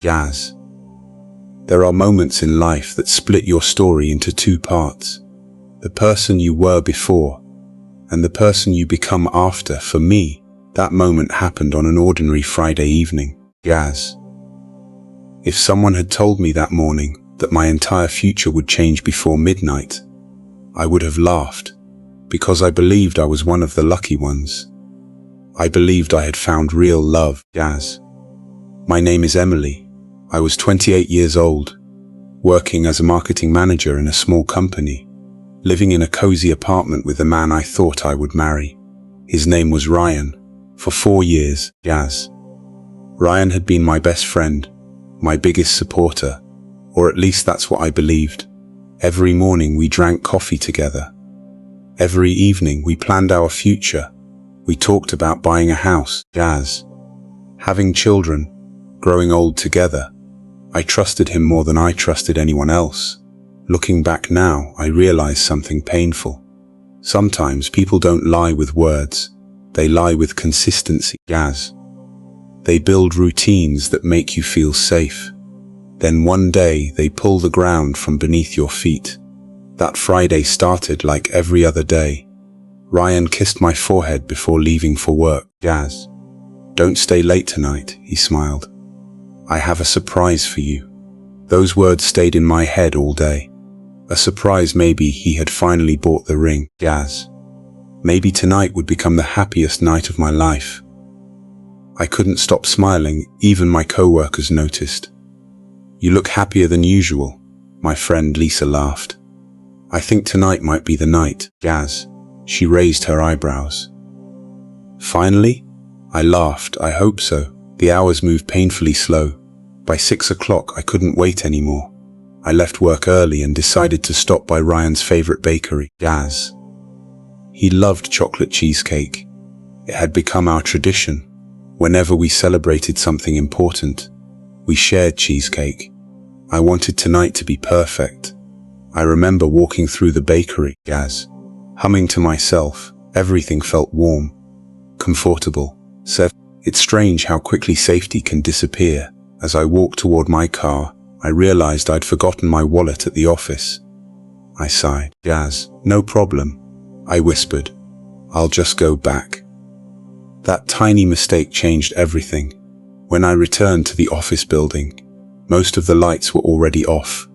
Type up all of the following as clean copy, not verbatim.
Gaz. There are moments in life that split your story into two parts. The person you were before and the person you become after. For me, that moment happened on an ordinary Friday evening. Gaz. If someone had told me that morning that my entire future would change before midnight, I would have laughed, because I believed I was one of the lucky ones. I believed I had found real love. Gaz. My name is Emily. I was 28 years old, working as a marketing manager in a small company, living in a cozy apartment with the man I thought I would marry. His name was Ryan. For 4 years. Gaz. Ryan had been my best friend, my biggest supporter, or at least that's what I believed. Every morning we drank coffee together. Every evening we planned our future. We talked about buying a house. Gaz. Having children, growing old together. I trusted him more than I trusted anyone else. Looking back now, I realize something painful. Sometimes people don't lie with words. They lie with consistency. Gaz. They build routines that make you feel safe. Then one day they pull the ground from beneath your feet. That Friday started like every other day. Ryan kissed my forehead before leaving for work. Gaz. Don't stay late tonight, he smiled. I have a surprise for you. Those words stayed in my head all day. A surprise. Maybe he had finally bought the ring. Gaz. Maybe tonight would become the happiest night of my life. I couldn't stop smiling. Even my co-workers noticed. You look happier than usual, my friend Lisa laughed. I think tonight might be the night. Gaz. She raised her eyebrows. Finally? I laughed. I hope so. The hours moved painfully slow. By 6 o'clock, I couldn't wait anymore. I left work early and decided to stop by Ryan's favorite bakery. Gaz. He loved chocolate cheesecake. It had become our tradition. Whenever we celebrated something important, we shared cheesecake. I wanted tonight to be perfect. I remember walking through the bakery. Gaz. Humming to myself. Everything felt warm, comfortable, safe. It's strange how quickly safety can disappear. As I walked toward my car, I realized I'd forgotten my wallet at the office. I sighed. Gaz. No problem, I whispered. I'll just go back. That tiny mistake changed everything. When I returned to the office building, most of the lights were already off.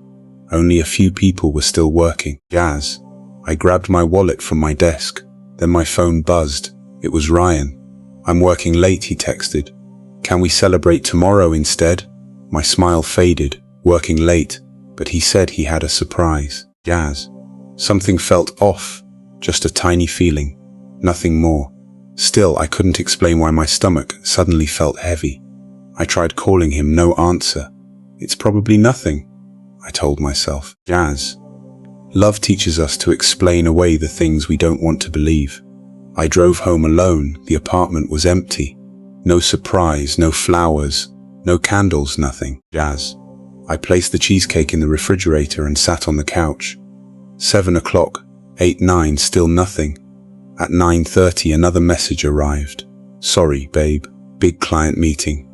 Only a few people were still working. Gaz. I grabbed my wallet from my desk. Then my phone buzzed. It was Ryan. I'm working late, he texted. Can we celebrate tomorrow instead? My smile faded. Working late, but he said he had a surprise. Gaz. Something felt off. Just a tiny feeling. Nothing more. Still, I couldn't explain why my stomach suddenly felt heavy. I tried calling him. No answer. It's probably nothing, I told myself. Gaz. Love teaches us to explain away the things we don't want to believe. I drove home alone. The apartment was empty. No surprise, no flowers, no candles, nothing. Gaz. I placed the cheesecake in the refrigerator and sat on the couch. 7 o'clock, 8, 9, still nothing. At 9:30 another message arrived. Sorry, babe. Big client meeting.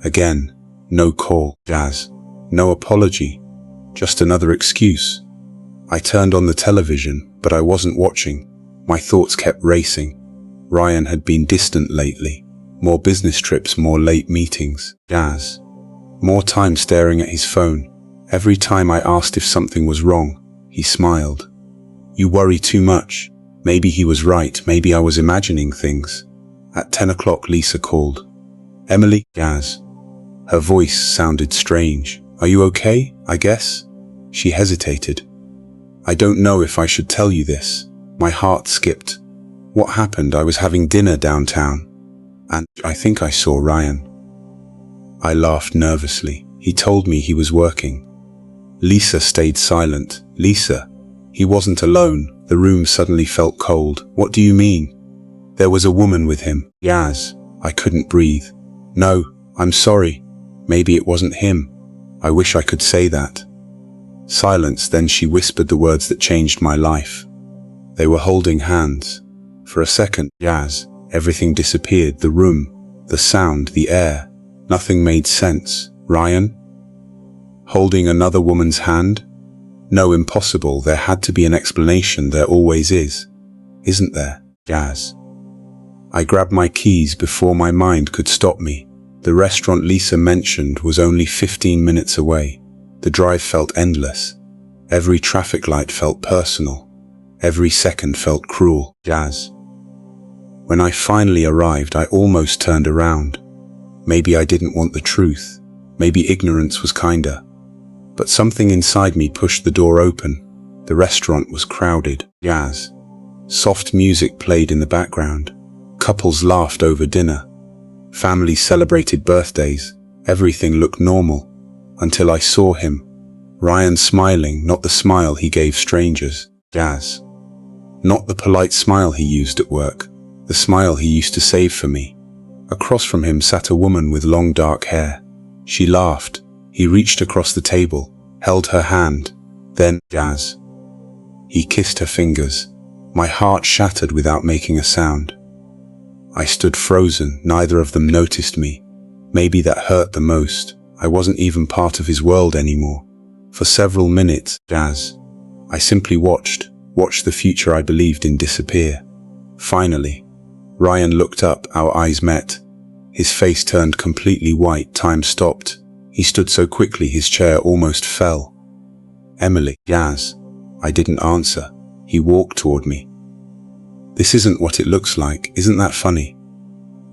Again, no call. Gaz. No apology. Just another excuse. I turned on the television, but I wasn't watching. My thoughts kept racing. Ryan had been distant lately. More business trips, more late meetings. Gaz. More time staring at his phone. Every time I asked if something was wrong, he smiled. You worry too much. Maybe he was right. Maybe I was imagining things. At 10 o'clock, Lisa called. Emily. Gaz. Her voice sounded strange. Are you okay, I guess? She hesitated. I don't know if I should tell you this. My heart skipped. What happened? I was having dinner downtown, and I think I saw Ryan. I laughed nervously. He told me he was working. Lisa stayed silent. Lisa. He wasn't alone. The room suddenly felt cold. What do you mean? There was a woman with him. Gaz. I couldn't breathe. No, I'm sorry. Maybe it wasn't him. I wish I could say that. Silence. Then she whispered the words that changed my life. They were holding hands. For a second, Gaz. Everything disappeared. The room, the sound, the air. Nothing made sense. Ryan? Holding another woman's hand? No, impossible. There had to be an explanation. There always is. Isn't there, Jazz? I grabbed my keys before my mind could stop me. The restaurant Lisa mentioned was only 15 minutes away. The drive felt endless. Every traffic light felt personal. Every second felt cruel, Jazz. When I finally arrived, I almost turned around. Maybe I didn't want the truth. Maybe ignorance was kinder. But something inside me pushed the door open. The restaurant was crowded, Jazz. Soft music played in the background. Couples laughed over dinner. Families celebrated birthdays. Everything looked normal. Until I saw him. Ryan smiling, not the smile he gave strangers, Jazz. Not the polite smile he used at work. The smile he used to save for me. Across from him sat a woman with long dark hair. She laughed. He reached across the table, held her hand. Then, Jazz. He kissed her fingers. My heart shattered without making a sound. I stood frozen. Neither of them noticed me. Maybe that hurt the most. I wasn't even part of his world anymore. For several minutes, Jazz, I simply watched the future I believed in disappear. Finally, Ryan looked up. Our eyes met. His face turned completely white. Time stopped. He stood so quickly his chair almost fell. Emily, Jazz. I didn't answer. He walked toward me. This isn't what it looks like. Isn't that funny?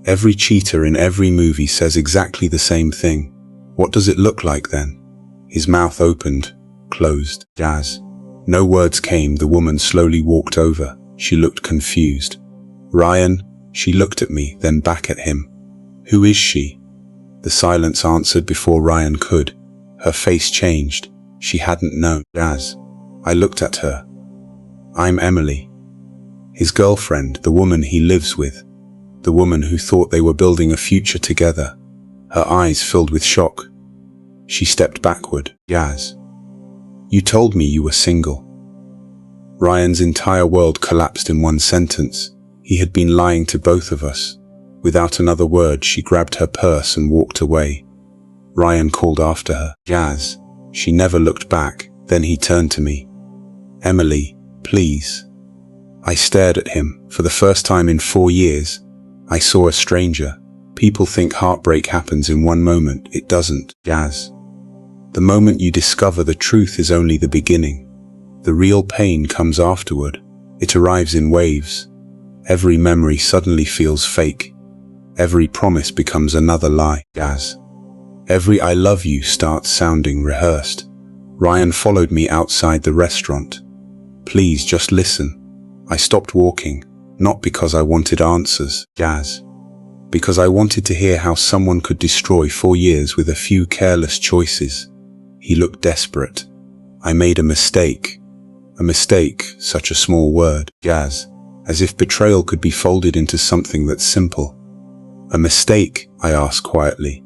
Every cheater in every movie says exactly the same thing. What does it look like then? His mouth opened, closed. Jazz. No words came. The woman slowly walked over. She looked confused. Ryan. She looked at me, then back at him. Who is she? The silence answered before Ryan could. Her face changed. She hadn't known. Jazz. I looked at her. I'm Emily. His girlfriend, the woman he lives with. The woman who thought they were building a future together. Her eyes filled with shock. She stepped backward. Jazz. You told me you were single. Ryan's entire world collapsed in one sentence. He had been lying to both of us. Without another word, she grabbed her purse and walked away. Ryan called after her. Jazz. She never looked back. Then he turned to me. Emily, please. I stared at him. For the first time in 4 years, I saw a stranger. People think heartbreak happens in one moment. It doesn't, Jazz. The moment you discover the truth is only the beginning. The real pain comes afterward. It arrives in waves. Every memory suddenly feels fake. Every promise becomes another lie, Jazz. Every I love you starts sounding rehearsed. Ryan followed me outside the restaurant. Please just listen. I stopped walking, not because I wanted answers, Jazz. Because I wanted to hear how someone could destroy 4 years with a few careless choices. He looked desperate. I made a mistake. A mistake, such a small word, Jazz. As if betrayal could be folded into something that's simple. A mistake, I asked quietly.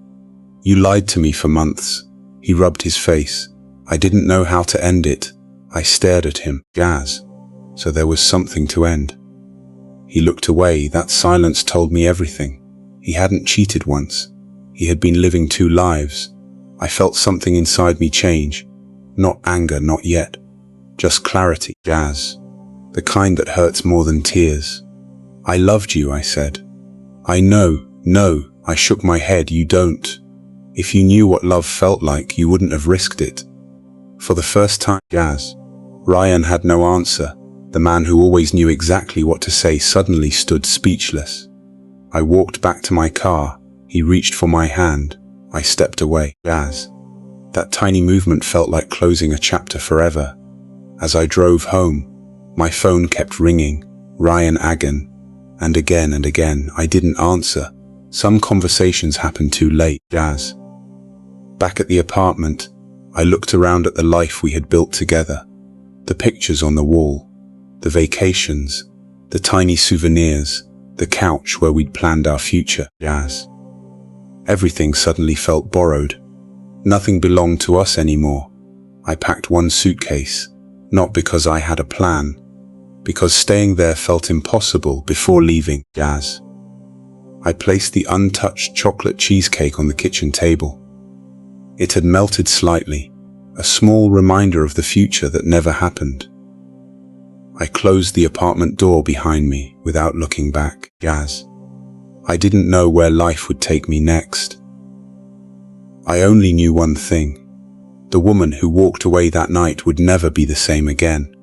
You lied to me for months. He rubbed his face. I didn't know how to end it. I stared at him. Jazz. So there was something to end. He looked away. That silence told me everything. He hadn't cheated once. He had been living 2 lives. I felt something inside me change. Not anger, not yet. Just clarity, Jazz. The kind that hurts more than tears. I loved you, I said. I know, no, I shook my head. You don't. If you knew what love felt like, you wouldn't have risked it. For the first time, Jazz. Ryan had no answer. The man who always knew exactly what to say suddenly stood speechless. I walked back to my car. He reached for my hand. I stepped away. Jazz. That tiny movement felt like closing a chapter forever. As I drove home, my phone kept ringing. Ryan again. And again. I didn't answer. Some conversations happened too late, Jazz. Back at the apartment, I looked around at the life we had built together. The pictures on the wall. The vacations. The tiny souvenirs. The couch where we'd planned our future, Jazz. Everything suddenly felt borrowed. Nothing belonged to us anymore. I packed one suitcase, not because I had a plan, because staying there felt impossible. Before leaving, Jazz, I placed the untouched chocolate cheesecake on the kitchen table. It had melted slightly, a small reminder of the future that never happened. I closed the apartment door behind me without looking back. Gaz. I didn't know where life would take me next. I only knew one thing. The woman who walked away that night would never be the same again.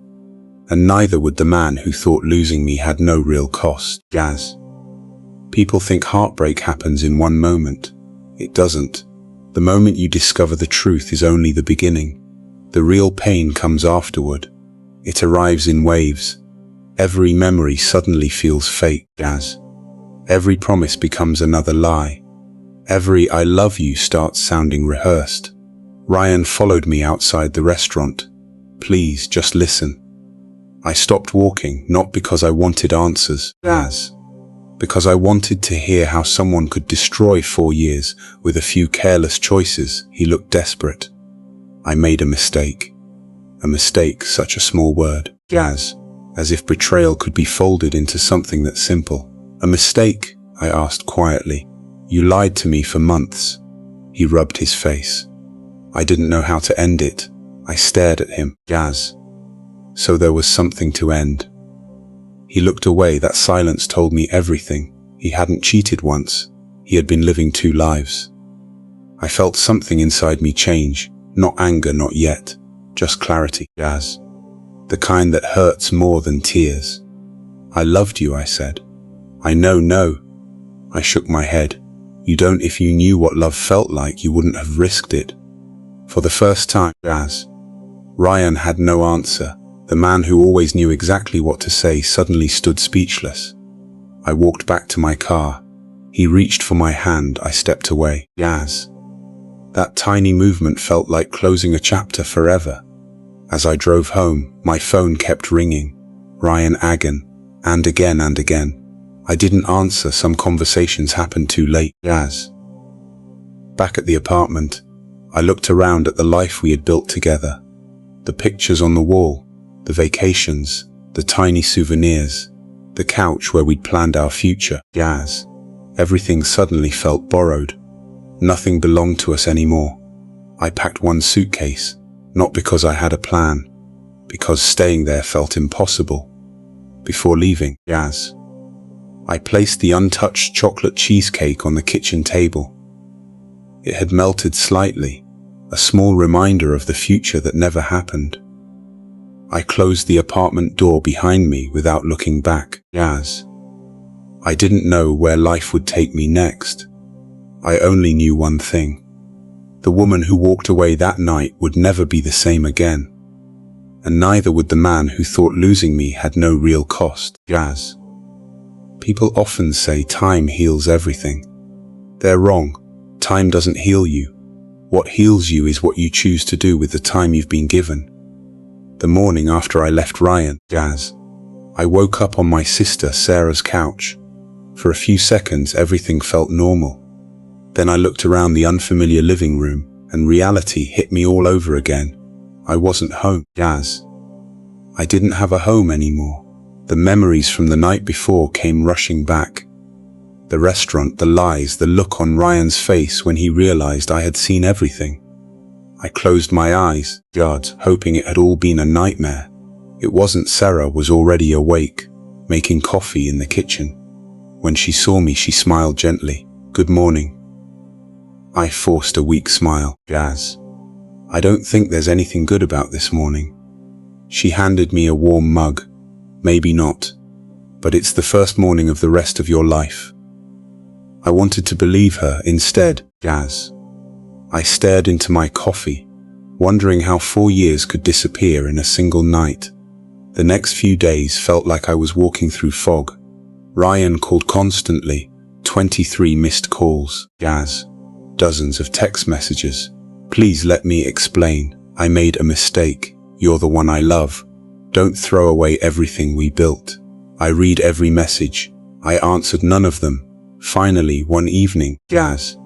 And neither would the man who thought losing me had no real cost. Gaz. People think heartbreak happens in one moment. It doesn't. The moment you discover the truth is only the beginning. The real pain comes afterward. It arrives in waves. Every memory suddenly feels fake. Gaz. Every promise becomes another lie. Every I love you starts sounding rehearsed. Ryan followed me outside the restaurant. Please, just listen. I stopped walking, not because I wanted answers, Gaz, because I wanted to hear how someone could destroy 4 years with a few careless choices. He looked desperate. I made a mistake. A mistake, such a small word. Gaz, as if betrayal could be folded into something that simple. A mistake, I asked quietly. You lied to me for months. He rubbed his face. I didn't know how to end it. I stared at him. Gaz. So there was something to end. He looked away. That silence told me everything. He hadn't cheated once. He had been living 2 lives. I felt something inside me change. Not anger, not yet. Just clarity. Gaz. The kind that hurts more than tears. I loved you, I said. I know, no. I shook my head. You don't. If you knew what love felt like, you wouldn't have risked it. For the first time, Gaz. Ryan had no answer. The man who always knew exactly what to say suddenly stood speechless. I walked back to my car. He reached for my hand. I stepped away. Gaz. That tiny movement felt like closing a chapter forever. As I drove home, my phone kept ringing. Ryan again, and again and again. I didn't answer. Some conversations happened too late. Gaz. Back at the apartment, I looked around at the life we had built together. The pictures on the wall, the vacations, the tiny souvenirs, the couch where we'd planned our future. Gaz. Everything suddenly felt borrowed. Nothing belonged to us anymore. I packed one suitcase, not because I had a plan, because staying there felt impossible. Before leaving, Gaz. I placed the untouched chocolate cheesecake on the kitchen table. It had melted slightly, a small reminder of the future that never happened. I closed the apartment door behind me without looking back. Gaz. I didn't know where life would take me next. I only knew one thing. The woman who walked away that night would never be the same again. And neither would the man who thought losing me had no real cost. Gaz. People often say time heals everything. They're wrong. Time doesn't heal you. What heals you is what you choose to do with the time you've been given. The morning after I left Ryan, Gaz, I woke up on my sister Sarah's couch. For a few seconds, everything felt normal. Then I looked around the unfamiliar living room, and reality hit me all over again. I wasn't home, Gaz. I didn't have a home anymore. The memories from the night before came rushing back. The restaurant, the lies, the look on Ryan's face when he realized I had seen everything. I closed my eyes, hoping it had all been a nightmare. It wasn't. Sarah was already awake, making coffee in the kitchen. When she saw me, she smiled gently. Good morning. I forced a weak smile. Gaz. I don't think there's anything good about this morning. She handed me a warm mug. Maybe not, but it's the first morning of the rest of your life. I wanted to believe her. Instead, Gaz. I stared into my coffee, wondering how 4 years could disappear in a single night. The next few days felt like I was walking through fog. Ryan called constantly, 23 missed calls. Gaz. Dozens of text messages. Please let me explain. I made a mistake. You're the one I love. Don't throw away everything we built. I read every message. I answered none of them. Finally, one evening, Gaz.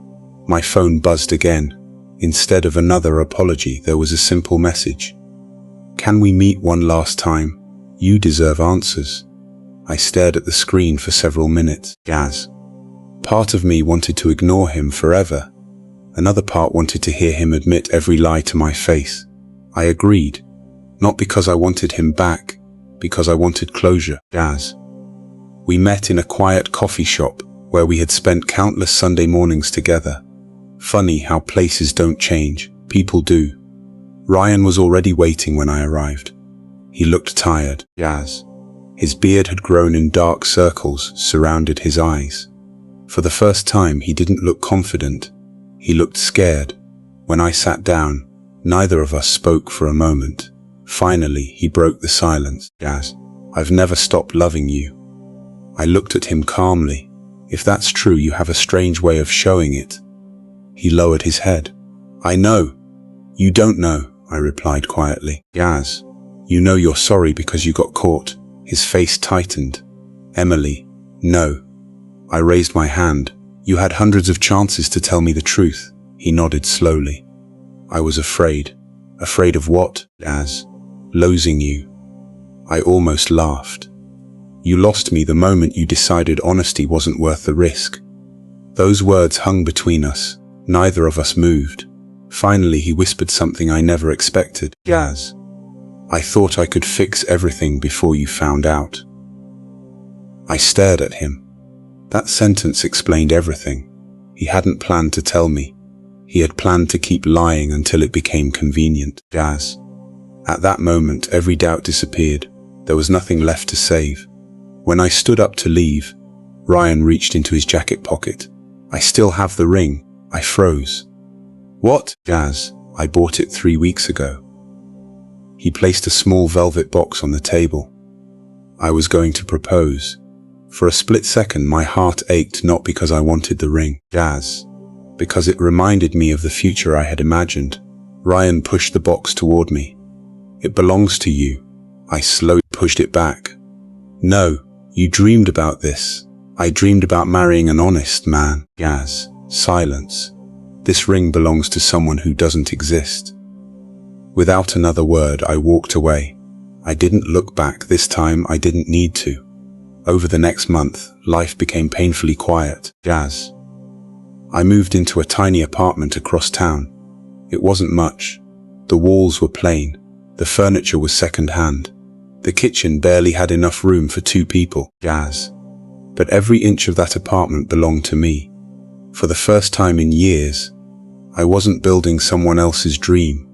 My phone buzzed again. Instead of another apology, there was a simple message. Can we meet one last time? You deserve answers. I stared at the screen for several minutes. Gaz. Part of me wanted to ignore him forever. Another part wanted to hear him admit every lie to my face. I agreed, not because I wanted him back, because I wanted closure. Jazz. We met in a quiet coffee shop where we had spent countless Sunday mornings together. Funny how places don't change, people do. Ryan was already waiting when I arrived. He looked tired. Jazz. His beard had grown in dark circles, surrounded his eyes. For the first time, he didn't look confident. He looked scared. When I sat down, neither of us spoke for a moment. Finally, he broke the silence. Jazz, I've never stopped loving you. I looked at him calmly. If that's true, you have a strange way of showing it. He lowered his head. I know. You don't know, I replied quietly. Jazz, you know you're sorry because you got caught. His face tightened. Emily, no. I raised my hand. You had hundreds of chances to tell me the truth. He nodded slowly. I was afraid. Afraid of what, Jazz? Losing you. I almost laughed. You lost me the moment you decided honesty wasn't worth the risk. Those words hung between us. Neither of us moved. Finally, he whispered something I never expected. Jazz, I thought I could fix everything before you found out. I stared at him. That sentence explained everything. He hadn't planned to tell me. He had planned to keep lying until it became convenient. Jazz. At that moment, every doubt disappeared. There was nothing left to save. When I stood up to leave, Ryan reached into his jacket pocket. I still have the ring. I froze. What? Jazz, I bought it 3 weeks ago. He placed a small velvet box on the table. I was going to propose. For a split second, my heart ached, not because I wanted the ring, Jazz, because it reminded me of the future I had imagined. Ryan pushed the box toward me. It belongs to you. I slowly pushed it back. No, you dreamed about this. I dreamed about marrying an honest man. Jazz. Silence. This ring belongs to someone who doesn't exist. Without another word, I walked away. I didn't look back. This time, I didn't need to. Over the next month, life became painfully quiet. Jazz. I moved into a tiny apartment across town. It wasn't much. The walls were plain. The furniture was second-hand. The kitchen barely had enough room for 2 people. Jazz. But every inch of that apartment belonged to me. For the first time in years, I wasn't building someone else's dream.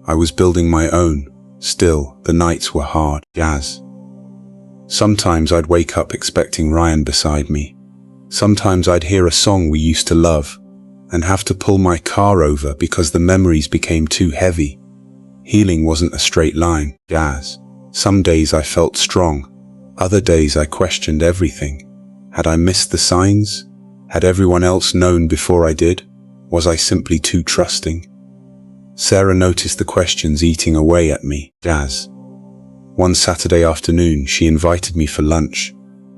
I was building my own. Still, the nights were hard. Jazz. Sometimes I'd wake up expecting Ryan beside me. Sometimes I'd hear a song we used to love and have to pull my car over because the memories became too heavy. Healing wasn't a straight line. Jazz. Some days I felt strong. Other days I questioned everything. Had I missed the signs? Had everyone else known before I did? Was I simply too trusting? Sarah noticed the questions eating away at me. Jazz. One Saturday afternoon, she invited me for lunch.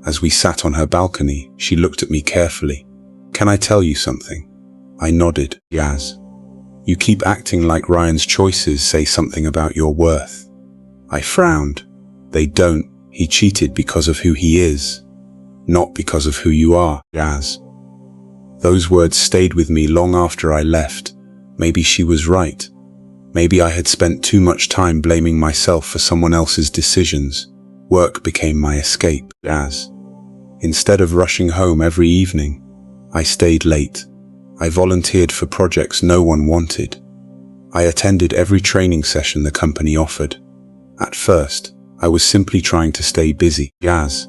As we sat on her balcony, she looked at me carefully. Can I tell you something? I nodded. Jazz. You keep acting like Ryan's choices say something about your worth. I frowned. They don't. He cheated because of who he is, not because of who you are, Jazz. Those words stayed with me long after I left. Maybe she was right. Maybe I had spent too much time blaming myself for someone else's decisions. Work became my escape, Jazz. Instead of rushing home every evening, I stayed late. I volunteered for projects no one wanted. I attended every training session the company offered. At first, I was simply trying to stay busy, Jazz.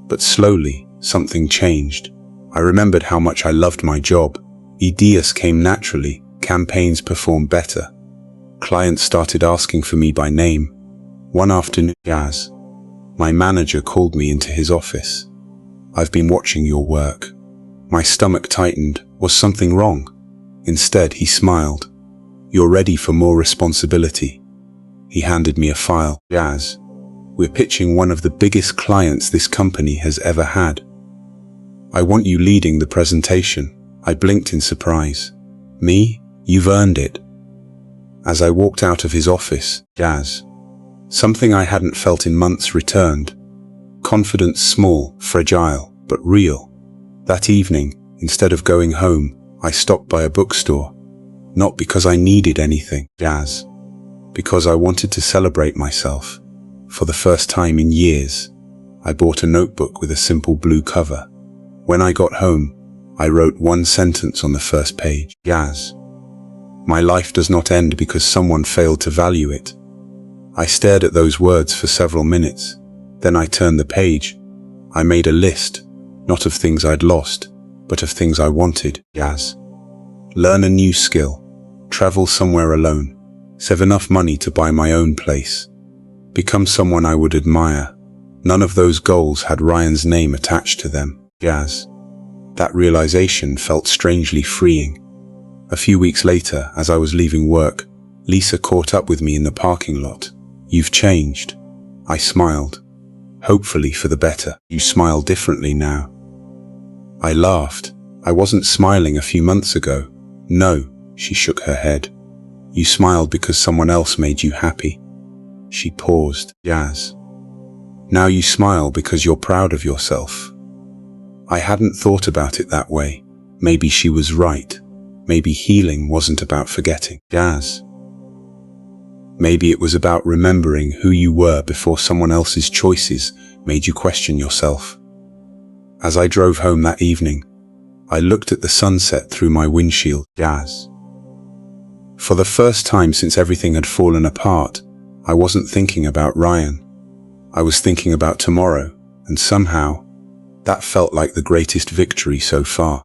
But slowly, something changed. I remembered how much I loved my job. Ideas came naturally. Campaigns performed better. Clients started asking for me by name. One afternoon, Jazz, my manager called me into his office. I've been watching your work. My stomach tightened. Was something wrong? Instead, he smiled. You're ready for more responsibility. He handed me a file. Jazz, we're pitching one of the biggest clients this company has ever had. I want you leading the presentation. I blinked in surprise. Me? You've earned it. As I walked out of his office, Jazz, something I hadn't felt in months returned. Confidence, small, fragile, but real. That evening, instead of going home, I stopped by a bookstore. Not because I needed anything, Jazz. Because I wanted to celebrate myself. For the first time in years, I bought a notebook with a simple blue cover. When I got home, I wrote one sentence on the first page. Jazz. My life does not end because someone failed to value it. I stared at those words for several minutes. Then I turned the page. I made a list, not of things I'd lost, but of things I wanted. Jazz. Learn a new skill. Travel somewhere alone. Save enough money to buy my own place. Become someone I would admire. None of those goals had Ryan's name attached to them. Jazz. That realization felt strangely freeing. A few weeks later, as I was leaving work, Lisa caught up with me in the parking lot. You've changed. I smiled. Hopefully for the better. You smile differently now. I laughed. I wasn't smiling a few months ago. No, she shook her head. You smiled because someone else made you happy. She paused. Jazz. Now you smile because you're proud of yourself. I hadn't thought about it that way. Maybe she was right. Maybe healing wasn't about forgetting. Jazz. Maybe it was about remembering who you were before someone else's choices made you question yourself. As I drove home that evening, I looked at the sunset through my windshield. Jazz. For the first time since everything had fallen apart, I wasn't thinking about Ryan. I was thinking about tomorrow, and somehow, that felt like the greatest victory so far.